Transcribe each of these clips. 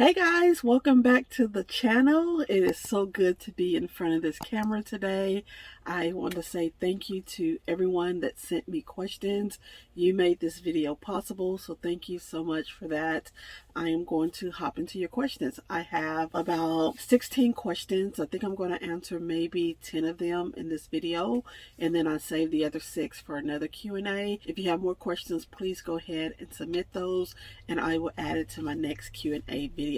Hey guys, welcome back to the channel. It is so good to be in front of this camera today. I want to say thank you to everyone that sent me questions. You made this video possible, so thank you so much for that. I am going to hop into your questions. I have about 16 questions. I think I'm going to answer maybe 10 of them in this video, and then I save the other 6 for another Q&A. If you have more questions, please go ahead and submit those, and I will add it to my next Q&A video.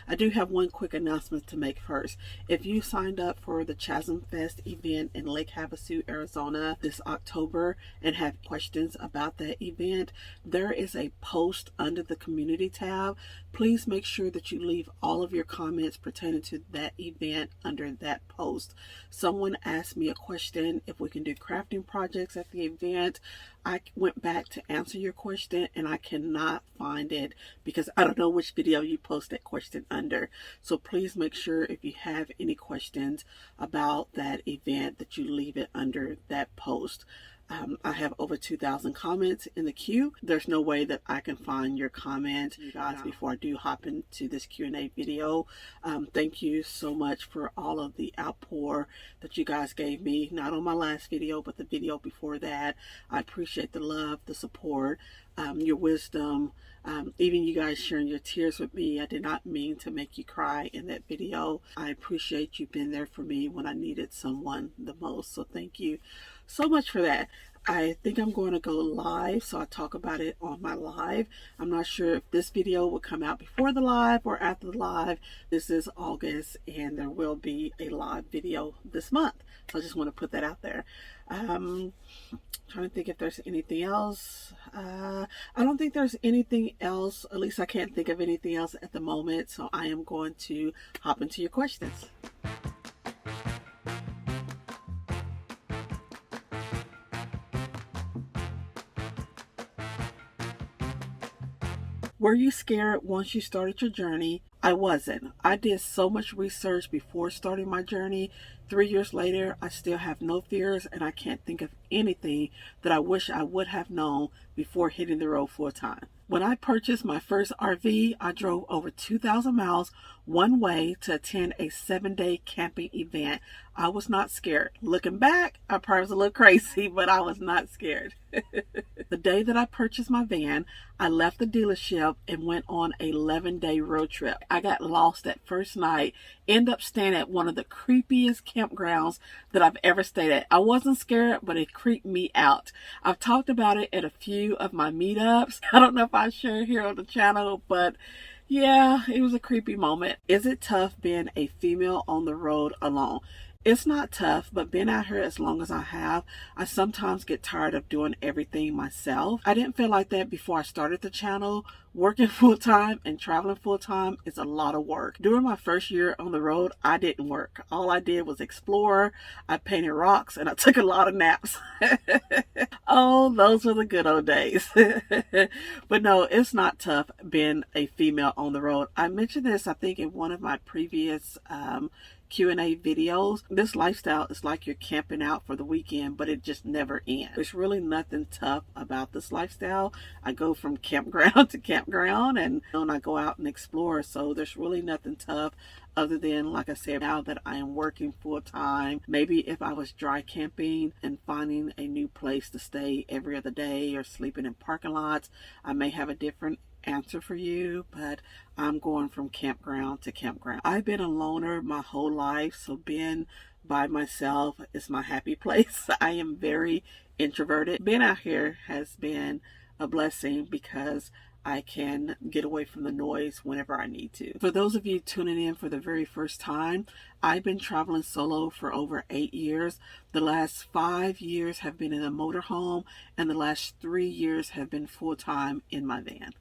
I do have one quick announcement to make first. If you signed up for the Chasm Fest event in Lake Havasu, Arizona this October and have questions about that event, there is a post under the community tab. Please make sure that you leave all of your comments pertaining to that event under that post. Someone asked me a question if we can do crafting projects at the event. I went back to answer your question and I cannot find it because I don't know which video you post that question under. So please make sure if you have any questions about that event that you leave it under that post. I have over 2,000 comments in the queue. There's no way that I can find your comment, you guys, before I do hop into this Q&A video. Thank you so much for all of the outpour that you guys gave me, not on my last video, but the video before that. I appreciate the love, the support, your wisdom, even you guys sharing your tears with me. I did not mean to make you cry in that video. I appreciate you being there for me when I needed someone the most. So thank you so much for that. I think I'm going to go live, so I talk about it on my live. I'm not sure if this video will come out before the live or after the live. This is August and there will be a live video this month. So I just want to put that out there. Trying to think if there's anything else. I don't think there's anything else. At least I can't think of anything else at the moment. So I am going to hop into your questions. Were you scared once you started your journey? I wasn't. I did so much research before starting my journey. 3 years later, I still have no fears, and I can't think of anything that I wish I would have known before hitting the road full time. When I purchased my first RV, I drove over 2,000 miles one way to attend a 7-day camping event. I was not scared. Looking back, I probably was a little crazy, but I was not scared. The day that I purchased my van, I left the dealership and went on an 11-day road trip. I got lost that first night, ended up staying at one of the creepiest campgrounds that I've ever stayed at. I wasn't scared, but it creeped me out. I've talked about it at a few of my meetups. I don't know if I share here on the channel, but yeah, it was a creepy moment. Is it tough being a female on the road alone? It's not tough, but being out here as long as I have, I sometimes get tired of doing everything myself. I didn't feel like that before I started the channel. Working full-time and traveling full-time is a lot of work. During my first year on the road, I didn't work. All I did was explore. I painted rocks and I took a lot of naps. Oh, those were the good old days. But no, it's not tough being a female on the road. I mentioned this, I think, in one of my previous Q&A videos. This lifestyle is like you're camping out for the weekend, but it just never ends. There's really nothing tough about this lifestyle. I go from campground to campground and I go out and explore. So there's really nothing tough other than, like I said, now that I am working full time. Maybe if I was dry camping and finding a new place to stay every other day or sleeping in parking lots, I may have a different answer for you, but I'm going from campground to campground. I've been a loner my whole life, so being by myself is my happy place. I am very introverted. Being out here has been a blessing because I can get away from the noise whenever I need to. For those of you tuning in for the very first time, I've been traveling solo for over 8 years. The last 5 years have been in a motorhome, and the last 3 years have been full-time in my van.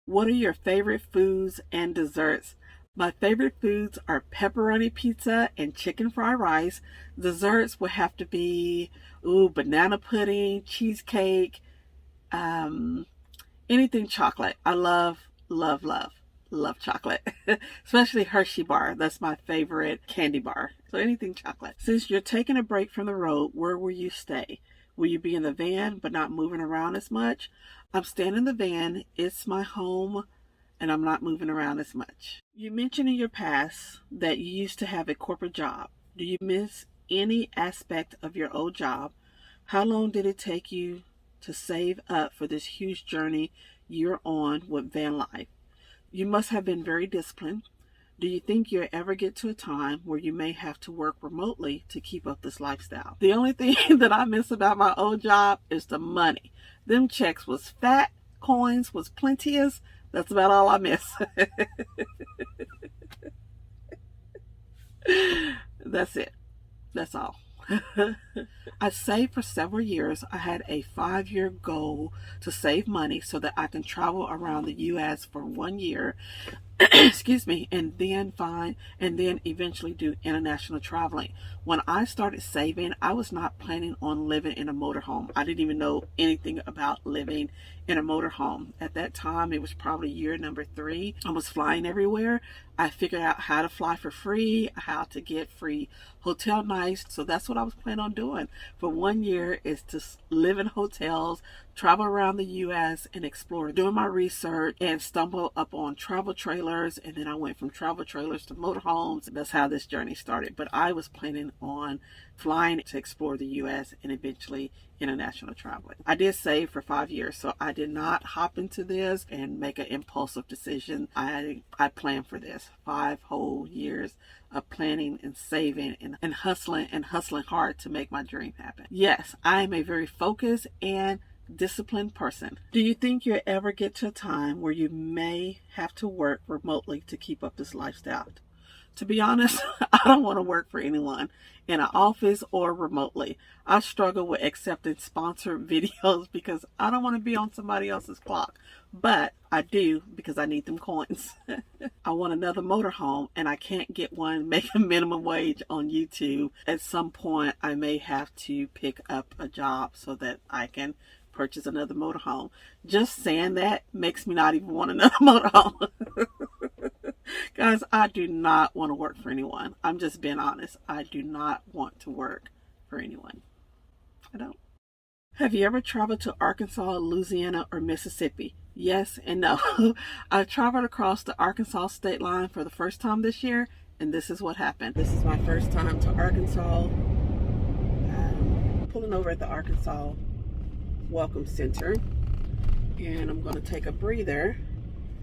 What are your favorite foods and desserts? My favorite foods are pepperoni pizza and chicken fried rice. Desserts would have to be banana pudding, cheesecake, anything chocolate. I love chocolate, especially Hershey bar. That's my favorite candy bar. So anything chocolate. Since you're taking a break from the road, where will you stay? Will you be in the van but not moving around as much? I'm staying in the van. It's my home and I'm not moving around as much. You mentioned in your past that you used to have a corporate job. Do you miss any aspect of your old job? How long did it take you to save up for this huge journey you're on with van life? You must have been very disciplined. Do you think you'll ever get to a time where you may have to work remotely to keep up this lifestyle? The only thing that I miss about my old job is the money. Them checks was fat, coins was plenteous. That's about all I miss. That's it. That's all. I saved for several years. I had a 5-year goal to save money so that I can travel around the U.S. for 1 year excuse me, and then eventually do international traveling. When I started saving, I was not planning on living in a motorhome. I didn't even know anything about living in a motorhome. At that time, it was probably year number 3. I was flying everywhere. I figured out how to fly for free, how to get free hotel nights. So that's what I was planning on doing for 1 year, is to live in hotels, travel around the U.S. and explore, doing my research, and stumble up on travel trailers. And then I went from travel trailers to motorhomes. That's how this journey started. But I was planning on flying to explore the U.S. and eventually international traveling. I did save for 5 years, so I did not hop into this and make an impulsive decision. I planned for this 5 whole years of planning and saving and hustling hard to make my dream happen. Yes, I am a very focused and disciplined person. Do you think you'll ever get to a time where you may have to work remotely to keep up this lifestyle? To be honest, I don't want to work for anyone in an office or remotely. I struggle with accepting sponsored videos because I don't want to be on somebody else's clock. But I do because I need them coins. I want another motorhome and I can't get one making minimum wage on YouTube. At some point, I may have to pick up a job so that I can purchase another motorhome. Just saying that makes me not even want another motorhome. Guys, I do not want to work for anyone. I'm just being honest. I do not want to work for anyone. I don't. Have you ever traveled to Arkansas, Louisiana, or Mississippi? Yes and no. I traveled across the Arkansas state line for the first time this year, and this is what happened. This is my first time to Arkansas. Pulling over at the Arkansas Welcome Center, and I'm going to take a breather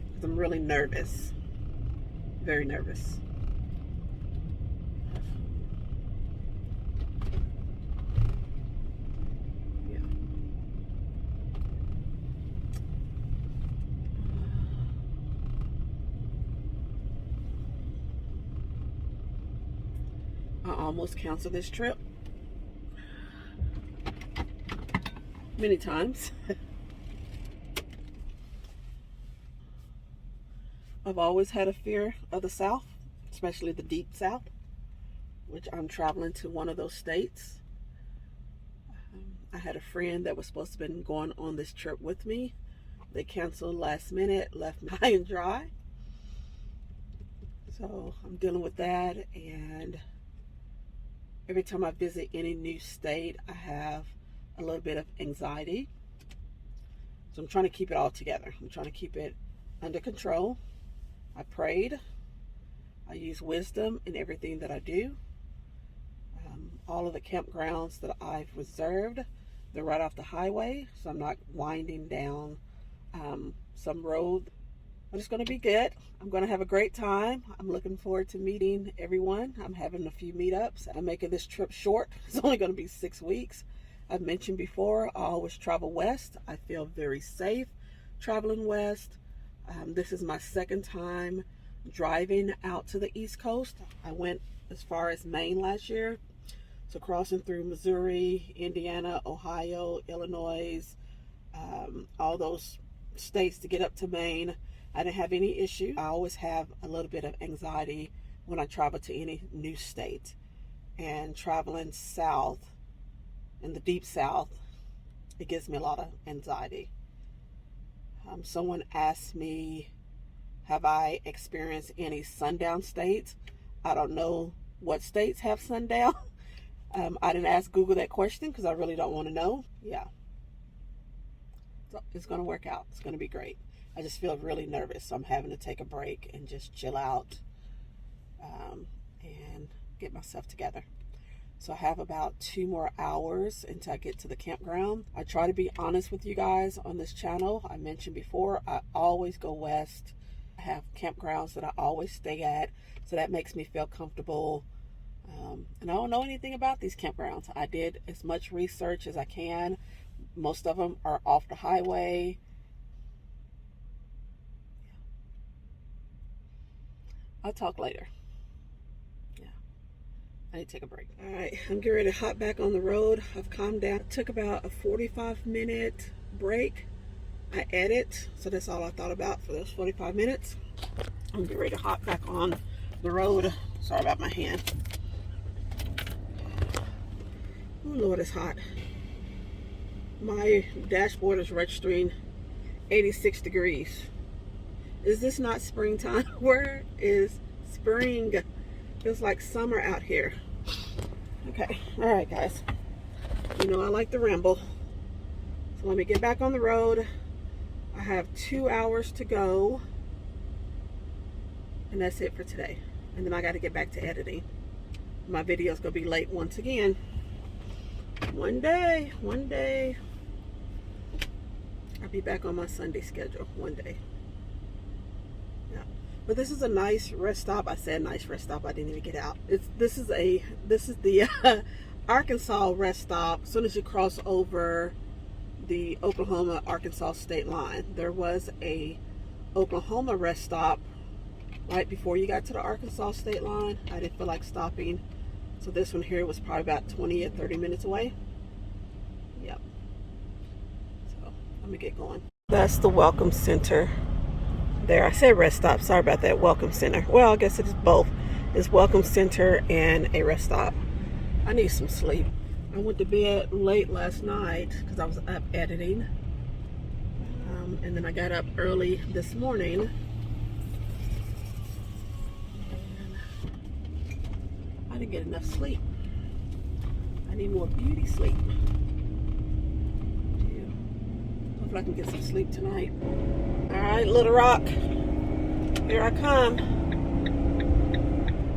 because I'm really nervous. Very nervous. Yeah. I almost canceled this trip many times. I've always had a fear of the South, especially the deep South, which I'm traveling to one of those states. I had a friend that was supposed to have been going on this trip with me. They canceled last minute, left me high and dry. So I'm dealing with that, and every time I visit any new state, I have a little bit of anxiety. So I'm trying to keep it all together. I'm trying to keep it under control. I prayed. I use wisdom in everything that I do. All of the campgrounds that I've reserved, they're right off the highway, so I'm not winding down some road. But it's going to be good. I'm going to have a great time. I'm looking forward to meeting everyone. I'm having a few meetups. I'm making this trip short. It's only going to be 6 weeks. I've mentioned before, I always travel west. I feel very safe traveling west. This is my second time driving out to the East Coast. I went as far as Maine last year. So crossing through Missouri, Indiana, Ohio, Illinois, all those states to get up to Maine. I didn't have any issue. I always have a little bit of anxiety when I travel to any new state. And traveling south, in the deep South, it gives me a lot of anxiety. Someone asked me, have I experienced any sundown states? I don't know what states have sundown. I didn't ask Google that question because I really don't want to know. Yeah. So it's going to work out. It's going to be great. I just feel really nervous. So I'm having to take a break and just chill out and get myself together. So I have about 2 more hours until I get to the campground. I try to be honest with you guys on this channel. I mentioned before, I always go west. I have campgrounds that I always stay at, so that makes me feel comfortable. And I don't know anything about these campgrounds. I did as much research as I can. Most of them are off the highway. I'll talk later. Yeah, I need to take a break. All right, I'm getting ready to hop back on the road. I've calmed down. I took about a 45-minute break. I edit, so that's all I thought about for those 45 minutes. I'm getting ready to hop back on the road. Sorry about my hand. Oh Lord, it's hot. My dashboard is registering 86 degrees. Is this not springtime? Where is spring? Feels like summer out here. Okay, all right guys. You know I like to ramble. So let me get back on the road. I have 2 hours to go. And that's it for today. And then I got to get back to editing. My video's going to be late once again. One day. I'll be back on my Sunday schedule one day. Yeah. But this is a nice rest stop. I said nice rest stop. I didn't even get out. This is the Arkansas rest stop. As soon as you cross over the Oklahoma-Arkansas state line. There was a Oklahoma rest stop right before you got to the Arkansas state line. I didn't feel like stopping. So this one here was probably about 20 or 30 minutes away. Yep. So let me get going. That's the Welcome Center. There, I said rest stop. Sorry about that. Welcome Center. Well, I guess it is both. It's Welcome Center and a rest stop. I need some sleep. I went to bed late last night because I was up editing. And then I got up early this morning. And I didn't get enough sleep. I need more beauty sleep. Yeah. Hopefully I can get some sleep tonight. Alright, Little Rock. Here I come.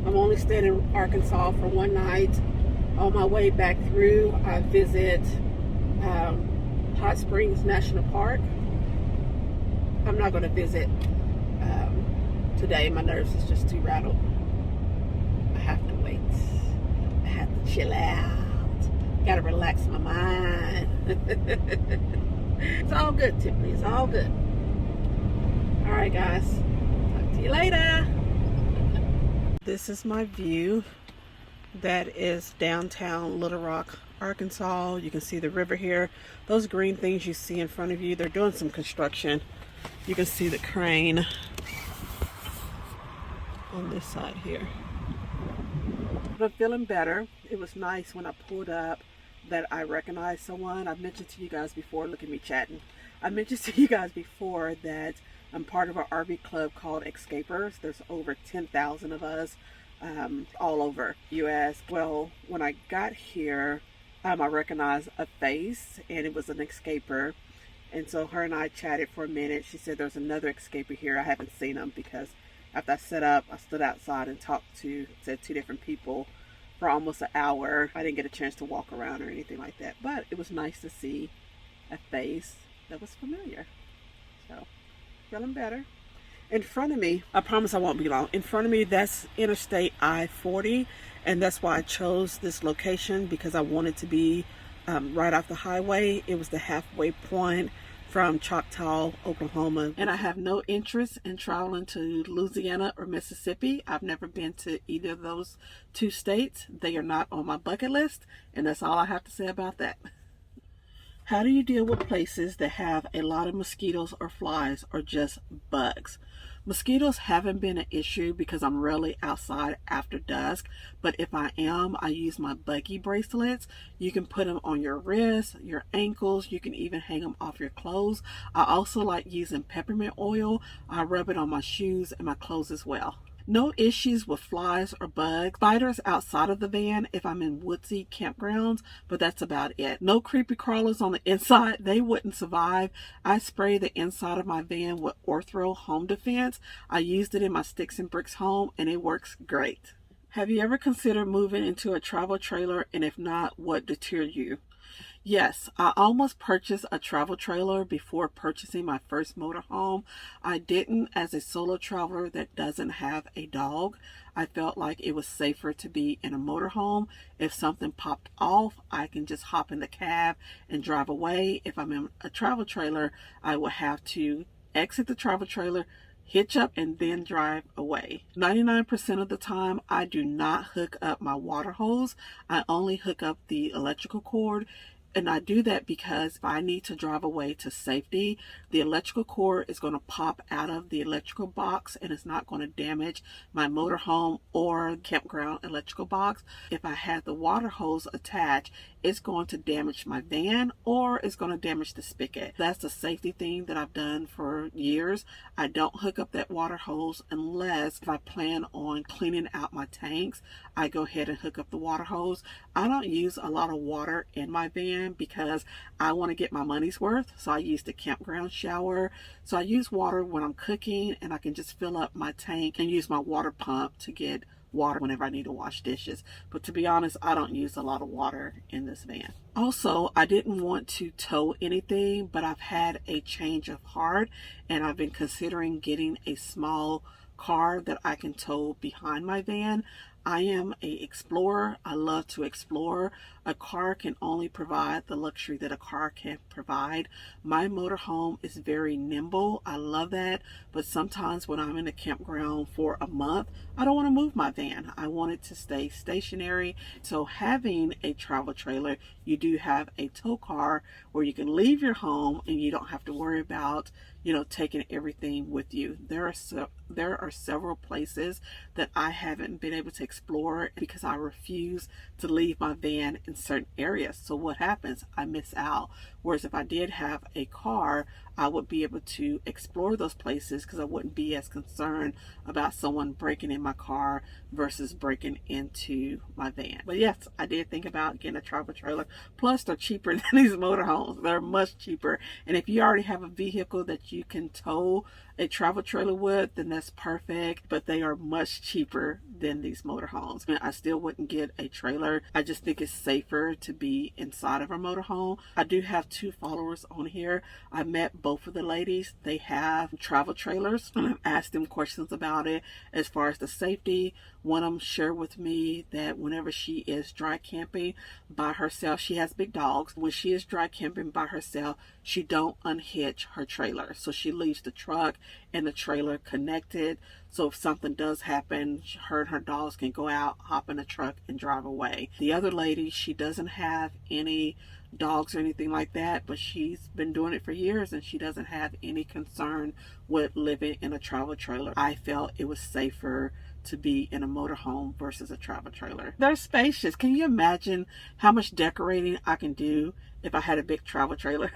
I'm only staying in Arkansas for one night. On my way back through, I visit Hot Springs National Park. I'm not going to visit today. My nerves is just too rattled. I have to wait. I have to chill out. Got to relax my mind. It's all good, Tiffany. It's all good. All right, guys. Talk to you later. This is my view. That is downtown Little Rock, Arkansas. You can see the river here. Those green things you see in front of you, they're doing some construction. You can see the crane on this side here. But I'm feeling better. It was nice when I pulled up that I recognized someone. I've mentioned to you guys before, look at me chatting. I mentioned to you guys before that I'm part of an RV club called Escapers. There's over 10,000 of us. All over U.S. Well, when I got here, I recognized a face, and it was an escaper. And so her and I chatted for a minute. She said there's another escaper here. I haven't seen him because after I set up, I stood outside and talked to 2 different people for almost an hour. I didn't get a chance to walk around or anything like that, but it was nice to see a face that was familiar. So, feeling better. In front of me, I promise I won't be long. In front of me, that's Interstate I-40, and that's why I chose this location, because I wanted to be right off the highway. It was the halfway point from Choctaw, Oklahoma. And I have no interest in traveling to Louisiana or Mississippi. I've never been to either of those 2 states. They are not on my bucket list, and that's all I have to say about that. How do you deal with places that have a lot of mosquitoes or flies or just bugs? Mosquitoes haven't been an issue because I'm rarely outside after dusk, but if I am, I use my buggy bracelets. You can put them on your wrists, your ankles, you can even hang them off your clothes. I also like using peppermint oil. I rub it on my shoes and my clothes as well. No issues with flies or bugs. Spiders outside of the van if I'm in woodsy campgrounds, but that's about it. No creepy crawlers on the inside. They wouldn't survive. I spray the inside of my van with Orthro Home Defense. I used it in my Sticks and Bricks home and it works great. Have you ever considered moving into a travel trailer, and if not, what deterred you? Yes, I almost purchased a travel trailer before purchasing my first motorhome. I didn't, as a solo traveler that doesn't have a dog. I felt like it was safer to be in a motorhome. If something popped off, I can just hop in the cab and drive away. If I'm in a travel trailer, I will have to exit the travel trailer, hitch up, and then drive away. 99% of the time, I do not hook up my water hose. I only hook up the electrical cord. And I do that because if I need to drive away to safety, the electrical cord is going to pop out of the electrical box and it's not going to damage my motorhome or campground electrical box. If I had the water hose attached, it's going to damage my van or it's going to damage the spigot. That's a safety thing that I've done for years. I don't hook up that water hose unless if I plan on cleaning out my tanks, I go ahead and hook up the water hose. I don't use a lot of water in my van because I want to get my money's worth. So I use the campground shower. So I use water when I'm cooking and I can just fill up my tank and use my water pump to get water whenever I need to wash dishes. But to be honest, I don't use a lot of water in this van. Also, I didn't want to tow anything, but I've had a change of heart and I've been considering getting a small car that I can tow behind my van. I am an explorer. I love to explore. A car can only provide the luxury that a car can provide. My motorhome is very nimble. I love that. But sometimes when I'm in a campground for a month, I don't want to move my van. I want it to stay stationary. So having a travel trailer, you do have a tow car where you can leave your home and you don't have to worry about, taking everything with you. There are several places that I haven't been able to explore because I refuse to leave my van in certain areas. So what happens? I miss out. Whereas if I did have a car, I would be able to explore those places because I wouldn't be as concerned about someone breaking in my car versus breaking into my van. But yes, I did think about getting a travel trailer. Plus, they're cheaper than these motorhomes. They're much cheaper. And if you already have a vehicle that you can tow a travel trailer with, then that's perfect. But they are much cheaper than these motorhomes. I still wouldn't get a trailer. I just think it's safer to be inside of a motorhome. I do have 2 followers on here. I met both of the ladies. They have travel trailers and I've asked them questions about it as far as the safety. One of them shared with me that whenever she is dry camping by herself, she has big dogs. When she is dry camping by herself, she don't unhitch her trailer. So she leaves the truck and the trailer connected. So if something does happen, her and her dogs can go out, hop in the truck and drive away. The other lady, she doesn't have any dogs or anything like that, but she's been doing it for years and she doesn't have any concern with living in a travel trailer. I felt it was safer to be in a motorhome versus a travel trailer. They're spacious. Can you imagine how much decorating I can do if I had a big travel trailer?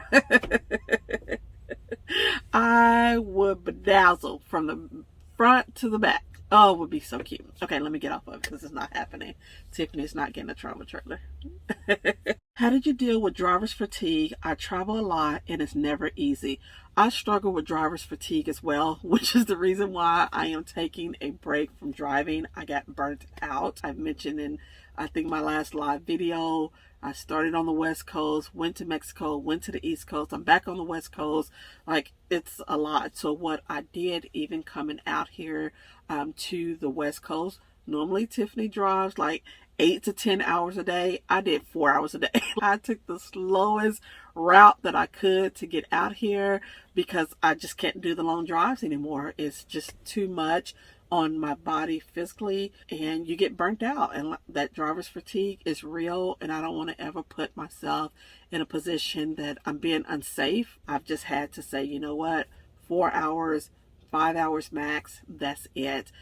I would bedazzle from the front to the back. Oh, it would be so cute. Okay, let me get off of it because it's not happening. Tiffany's not getting a travel trailer. How did you deal with driver's fatigue? I travel a lot and it's never easy. I struggle with driver's fatigue as well, which is the reason why I am taking a break from driving. I got burnt out. I've mentioned in, I think, my last live video, I started on the West Coast, went to Mexico, went to the East Coast. I'm back on the West Coast. Like, it's a lot. So what I did, even coming out here to the West Coast, normally Tiffany drives like 8 to 10 hours a day. I did 4 hours a day. I took the slowest route that I could to get out here because I just can't do the long drives anymore. It's just too much on my body physically and you get burnt out, and that driver's fatigue is real, and I don't want to ever put myself in a position that I'm being unsafe. I've just had to say, you know what, 4 hours, 5 hours max, that's it.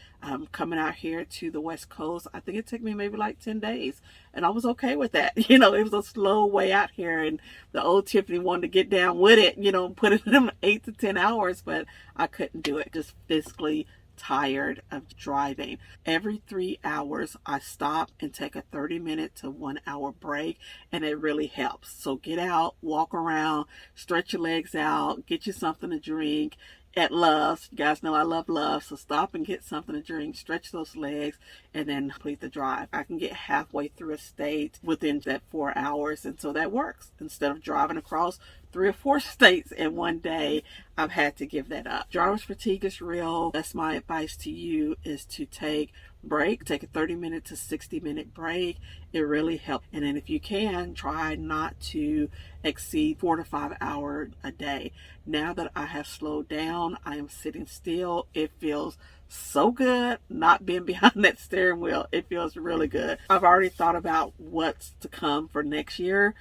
Coming out here to the West Coast, I think it took me maybe like 10 days and I was okay with that. It was a slow way out here, and the old Tiffany wanted to get down with it, put it in 8 to 10 hours, but I couldn't do it. Just physically tired of driving. Every 3 hours, I stop and take a 30-minute to 1 hour break, and it really helps. So get out, walk around, stretch your legs out, get you something to drink. At Love's, you guys know I love Love, so stop and get something to drink, stretch those legs, and then complete the drive. I can get halfway through a state within that 4 hours, and so that works. Instead of driving across 3 or 4 states in one day, I've had to give that up. Driver's fatigue is real. That's my advice to you, is to take a 30-minute to 60-minute break. It really helps. And then if you can, try not to exceed 4 to 5 hours a day. Now that I have slowed down, I am sitting still. It feels so good not being behind that steering wheel. It feels really good. I've already thought about what's to come for next year.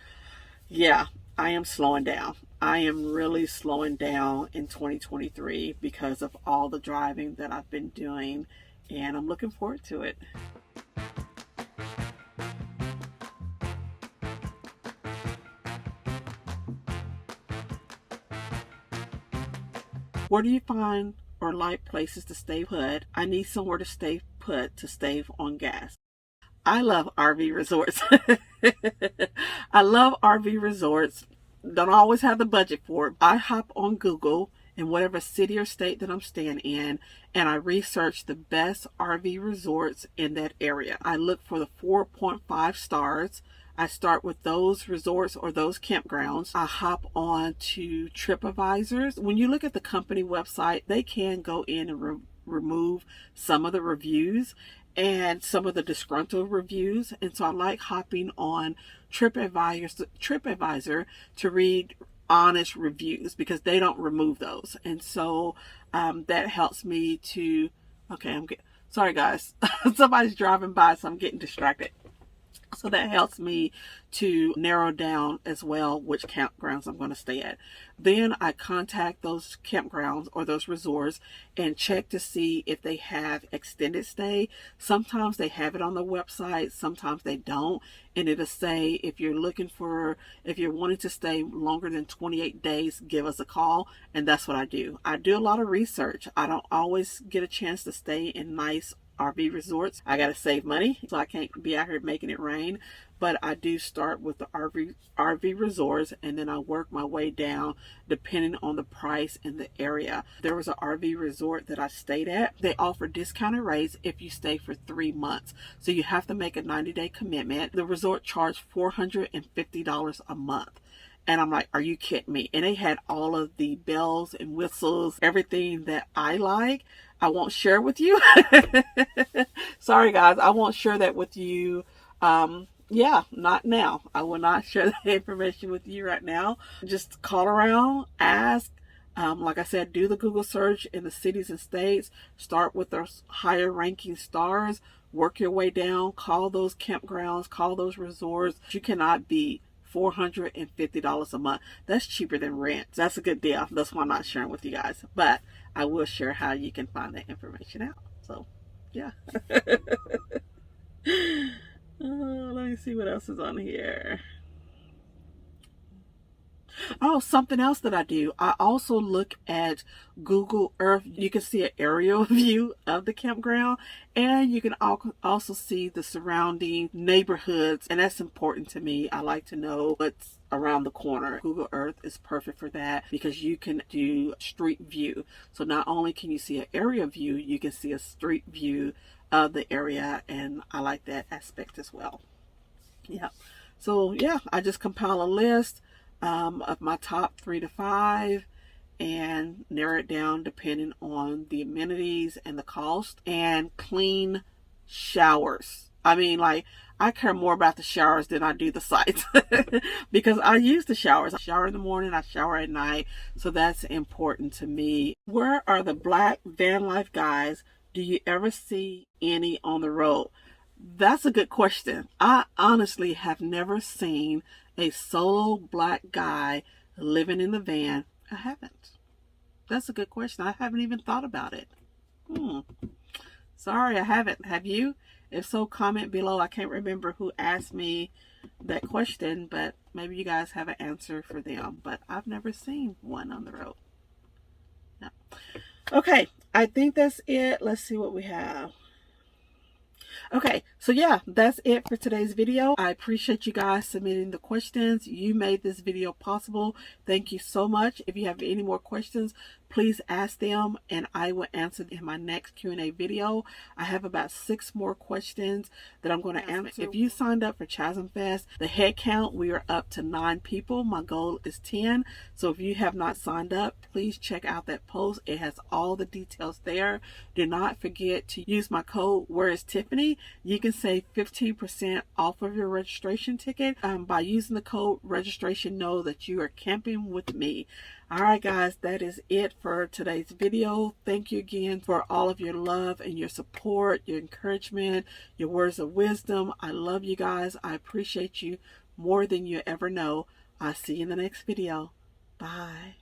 Yeah, I am slowing down. I am really slowing down in 2023 because of all the driving that I've been doing, and I'm looking forward to it. Where do you find or like places to stay put? I need somewhere to stay put to save on gas. I love RV resorts. I love RV resorts. Don't always have the budget for it. I hop on Google in whatever city or state that I'm staying in, and I research the best RV resorts in that area. I look for the 4.5 stars. I start with those resorts or those campgrounds. I hop on to TripAdvisors. When you look at the company website, they can go in and remove some of the reviews and some of the disgruntled reviews. And so I like hopping on TripAdvisor to read honest reviews, because they don't remove those. And so that helps me to, sorry guys, somebody's driving by, so I'm getting distracted. So that helps me to narrow down as well which campgrounds I'm going to stay at. Then I contact those campgrounds or those resorts and check to see if they have extended stay. Sometimes they have it on the website, sometimes they don't. And it'll say, if you're wanting to stay longer than 28 days, give us a call. And that's what I do. I do a lot of research. I don't always get a chance to stay in nice RV resorts. I gotta save money, so I can't be out here making it rain. But I do start with the RV resorts, and then I work my way down depending on the price and the area. There was an RV resort that I stayed at. They offer discounted rates if you stay for 3 months. So you have to make a 90-day commitment. The resort charged $450 a month. And I'm like, are you kidding me? And they had all of the bells and whistles, everything that I like. I won't share with you. Sorry guys, I won't share that with you. Not now. I will not share that information with you right now. Just call around, ask. Like I said, do the Google search in the cities and states. Start with those higher ranking stars. Work your way down. Call those campgrounds. Call those resorts. You cannot beat $450 a month. That's cheaper than rent. That's a good deal. That's why I'm not sharing with you guys. But I will share how you can find that information out. So, yeah. Let me see what else is on here. Oh, something else that I do. I also look at Google Earth. You can see an aerial view of the campground, and you can also see the surrounding neighborhoods, and that's important to me. I like to know what's around the corner. Google Earth is perfect for that because you can do street view. So not only can you see an area view, you can see a street view of the area, and I like that aspect as well. Yeah. So yeah, I just compile a list of my top 3 to 5 and narrow it down depending on the amenities and the cost. And clean showers. I mean, like, I care more about the showers than I do the sites because I use the showers. I shower in the morning, I shower at night, so that's important to me. Where are the black van life guys? Do you ever see any on the road? That's a good question. I honestly have never seen a solo black guy living in the van. I haven't. That's a good question. I haven't even thought about it. Sorry, I haven't. Have you? If so, comment below. I can't remember who asked me that question, but maybe you guys have an answer for them. But I've never seen one on the road. No. Okay, I think that's it. Let's see what we have. Okay, so yeah, that's it for today's video. I appreciate you guys submitting the questions. You made this video possible. Thank you so much. If you have any more questions, please ask them and I will answer in my next Q&A video. I have about 6 more questions that I'm going to answer. If you signed up for Chasm Fest, the head count, we are up to 9 people. My goal is 10. So if you have not signed up, please check out that post. It has all the details there. Do not forget to use my code Where is Tiffany. You can save 15% off of your registration ticket by using the code registration. Know that you are camping with me. Alright guys, that is it for today's video. Thank you again for all of your love and your support, your encouragement, your words of wisdom. I love you guys. I appreciate you more than you ever know. I'll see you in the next video. Bye.